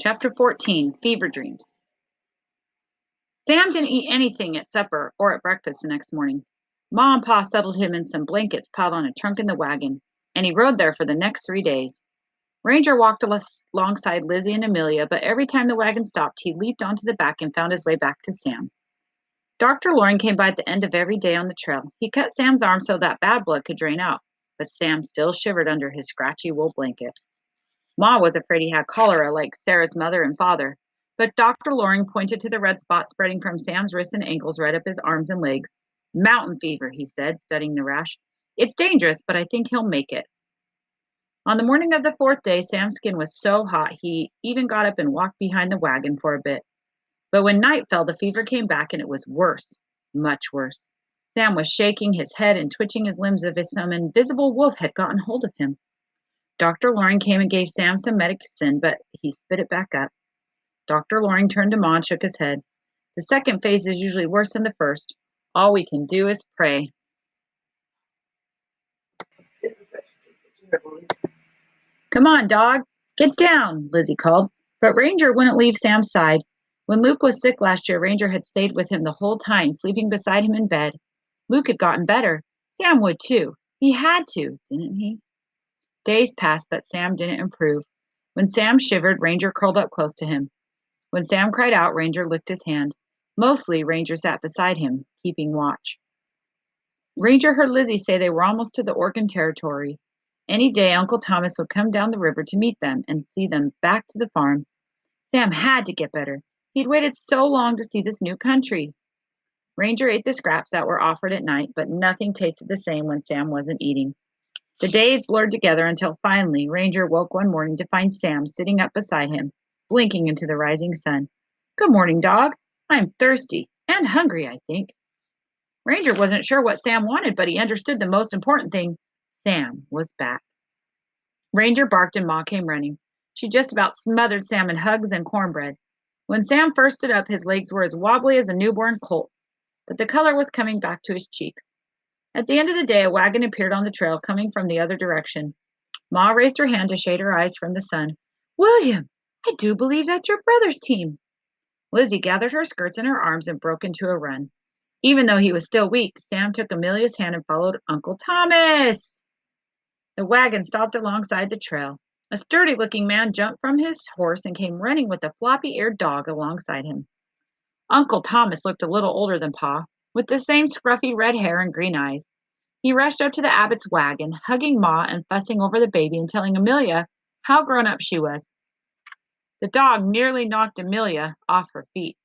Chapter 14, Fever Dreams. Sam didn't eat anything at supper or at breakfast the next morning. Ma and Pa settled him in some blankets piled on a trunk in the wagon, and he rode there for the next 3 days. Ranger walked alongside Lizzie and Amelia, but every time the wagon stopped, he leaped onto the back and found his way back to Sam. Dr. Loring came by at the end of every day on the trail. He cut Sam's arm so that bad blood could drain out, but Sam still shivered under his scratchy wool blanket. Ma was afraid he had cholera like Sarah's mother and father, but Dr. Loring pointed to the red spot spreading from Sam's wrists and ankles right up his arms and legs. Mountain fever, he said, studying the rash. It's dangerous, but I think he'll make it. On the morning of the fourth day, Sam's skin was so hot he even got up and walked behind the wagon for a bit. But when night fell, the fever came back and it was worse, much worse. Sam was shaking his head and twitching his limbs as if some invisible wolf had gotten hold of him. Dr. Loring came and gave Sam some medicine, but he spit it back up. Dr. Loring turned to Ma and shook his head. The second phase is usually worse than the first. All we can do is pray. Come on, dog. Get down, Lizzie called. But Ranger wouldn't leave Sam's side. When Luke was sick last year, Ranger had stayed with him the whole time, sleeping beside him in bed. Luke had gotten better. Sam would too. He had to, didn't he? Days passed, but Sam didn't improve. When Sam shivered, Ranger curled up close to him. When Sam cried out, Ranger licked his hand. Mostly, Ranger sat beside him, keeping watch. Ranger heard Lizzie say they were almost to the Oregon Territory. Any day, Uncle Thomas would come down the river to meet them and see them back to the farm. Sam had to get better. He'd waited so long to see this new country. Ranger ate the scraps that were offered at night, but nothing tasted the same when Sam wasn't eating. The days blurred together until finally Ranger woke one morning to find Sam sitting up beside him, blinking into the rising sun. Good morning, dog. I'm thirsty and hungry, I think. Ranger wasn't sure what Sam wanted, but he understood the most important thing. Sam was back. Ranger barked and Ma came running. She just about smothered Sam in hugs and cornbread. When Sam first stood up, his legs were as wobbly as a newborn colt's, but the color was coming back to his cheeks. At the end of the day, a wagon appeared on the trail, coming from the other direction. Ma raised her hand to shade her eyes from the sun. William, I do believe that's your brother's team. Lizzie gathered her skirts in her arms and broke into a run. Even though he was still weak, Sam took Amelia's hand and followed Uncle Thomas. The wagon stopped alongside the trail. A sturdy-looking man jumped from his horse and came running with a floppy-eared dog alongside him. Uncle Thomas looked a little older than Pa, with the same scruffy red hair and green eyes. He rushed up to the Abbott's wagon, hugging Ma and fussing over the baby and telling Amelia how grown up she was. The dog nearly knocked Amelia off her feet.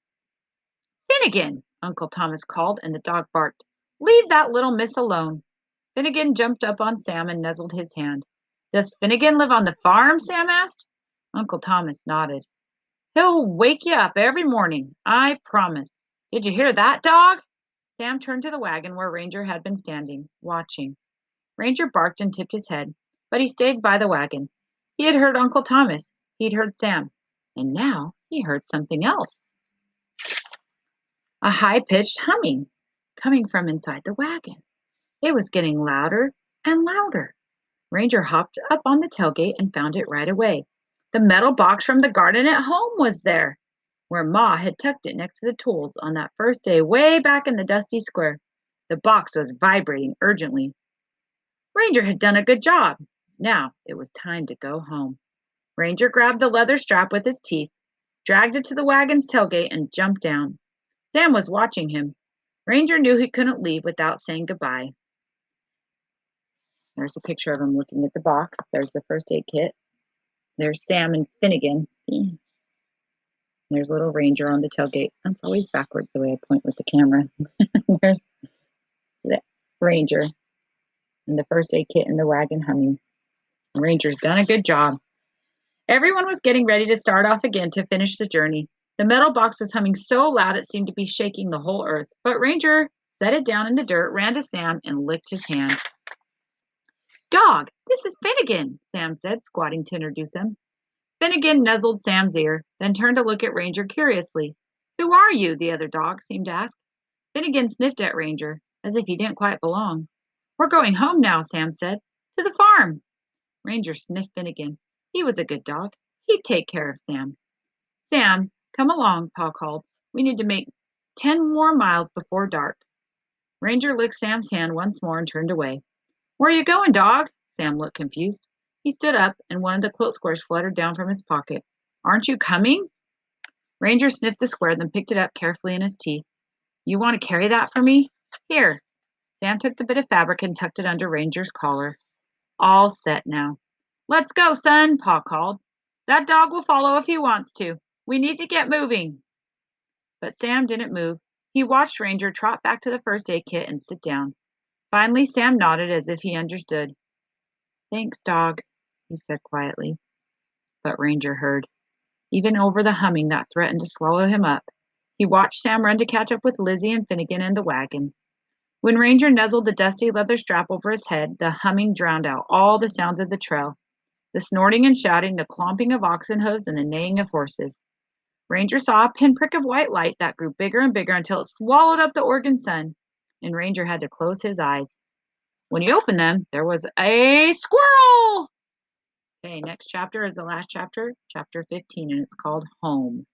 Finnegan, Uncle Thomas called, and the dog barked. Leave that little miss alone. Finnegan jumped up on Sam and nuzzled his hand. Does Finnegan live on the farm? Sam asked. Uncle Thomas nodded. He'll wake you up every morning, I promise. Did you hear that, dog? Sam turned to the wagon where Ranger had been standing, watching. Ranger barked and tipped his head, but he stayed by the wagon. He had heard Uncle Thomas. He'd heard Sam. And now he heard something else. A high-pitched humming coming from inside the wagon. It was getting louder and louder. Ranger hopped up on the tailgate and found it right away. The metal box from the garden at home was there, where Ma had tucked it next to the tools on that first day way back in the dusty square. The box was vibrating urgently. Ranger had done a good job. Now it was time to go home. Ranger grabbed the leather strap with his teeth, dragged it to the wagon's tailgate, and jumped down. Sam was watching him. Ranger knew he couldn't leave without saying goodbye. There's a picture of him looking at the box. There's the first aid kit. There's Sam and Finnegan. There's little Ranger on the tailgate. That's always backwards the way I point with the camera. There's the Ranger and the first aid kit in the wagon humming. Ranger's done a good job. Everyone was getting ready to start off again to finish the journey. The metal box was humming so loud it seemed to be shaking the whole earth. But Ranger set it down in the dirt, ran to Sam, and licked his hand. Dog, this is Finnegan, Sam said, squatting to introduce him. Finnegan nuzzled Sam's ear, then turned to look at Ranger curiously. Who are you? The other dog seemed to ask. Finnegan sniffed at Ranger, as if he didn't quite belong. We're going home now, Sam said. To the farm. Ranger sniffed Finnegan. He was a good dog. He'd take care of Sam. Sam, come along, Pa called. We need to make 10 more miles before dark. Ranger licked Sam's hand once more and turned away. Where are you going, dog? Sam looked confused. He stood up, and one of the quilt squares fluttered down from his pocket. Aren't you coming? Ranger sniffed the square, then picked it up carefully in his teeth. You want to carry that for me? Here. Sam took the bit of fabric and tucked it under Ranger's collar. All set now. Let's go, son, Pa called. That dog will follow if he wants to. We need to get moving. But Sam didn't move. He watched Ranger trot back to the first aid kit and sit down. Finally, Sam nodded as if he understood. Thanks, dog, he said quietly. But Ranger heard, even over the humming that threatened to swallow him up. He watched Sam run to catch up with Lizzie and Finnegan and the wagon. When Ranger nuzzled the dusty leather strap over his head, the humming drowned out all the sounds of the trail. The snorting and shouting, the clomping of oxen hooves, and the neighing of horses. Ranger saw a pinprick of white light that grew bigger and bigger until it swallowed up the Oregon sun, and Ranger had to close his eyes. When he opened them, there was a squirrel! Okay, next chapter is the last chapter, chapter 15, and it's called Home.